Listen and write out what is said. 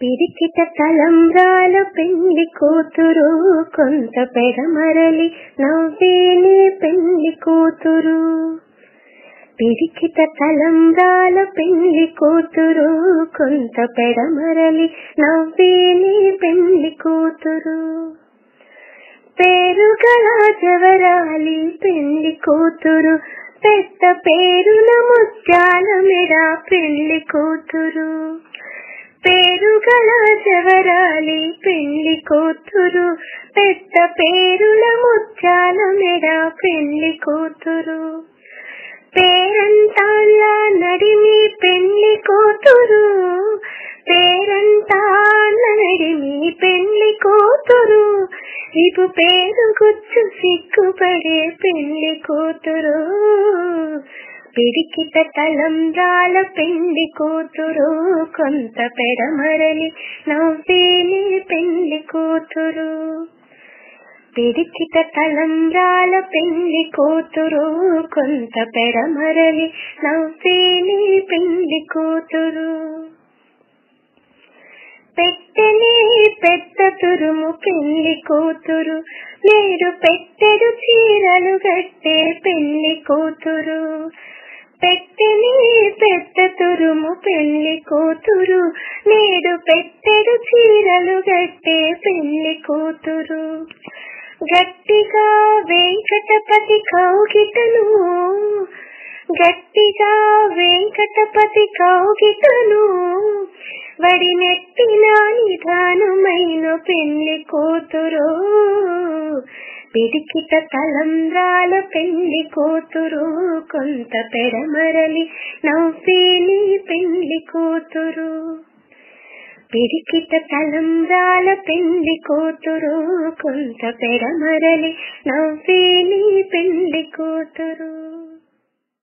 పిరికిట తలంబ్రాల పెళ్లి కూతురు, కొంత పెడమరలి నవ్వేనే పెళ్లి కూతురు. పిరికిట తలంబ్రాల పెళ్లి కూతురు, కొంత పెడమరలి నవ్వేనే పెళ్లి కూతురు. పేరుగల జవరాలి పెళ్లి కూతురు, పెద్ద పేరున ముత్యాల మెడ పెళ్లి కూతురు. పేరుగల జవరాలి పెళ్లి కూతురు, పెద్ద పేరుల ముత్యాల మెడ పెళ్లి కూతురు. పేరంటాళ్ళ నడిమి పెళ్లి కూతురు, పేరంటాళ్ళ నడిమి పెళ్లి కూతురు. ఇపు పేరు గుచ్చు సిగ్గుపడే పెళ్లి కూతురు. పిరికిట తలంబ్రాల పెళ్లి కూతురు, కొంత పెడమరలి నవ్వేనే పెళ్లి కూతురు. పిరికిట తలంబ్రాల పెళ్లి కూతురు, కొంత పెడమరలి నవ్వేనే పెళ్లి కూతురు. పెట్టెనే పెద్ద తురుము పెళ్లి కూతురు, నేడు పెట్టెడు చీరలు గట్టే పెళ్లి కూతురు. పెట్టెనే పెద్ద తురుము పెళ్లి కూతురు, నేడు పెట్టెడు చీరలు గట్టే పెళ్లి కూతురు. గట్టిగా వెంకటపతి కౌగిటను, గట్టిగా వెంకటపతి కౌగిటను, వడి నెట్టిన నిధానమైన పెళ్లి కూతురు. పిరికిట తలంబ్రాల పెళ్లి కూతురు, కొంత పెడమరలి నవ్వేనే పెళ్లి కూతురు. పిరికిట తలంబ్రాల పెళ్లి కూతురు, కొంత పెడమరలి నవ్వేనే పెళ్లి కూతురు.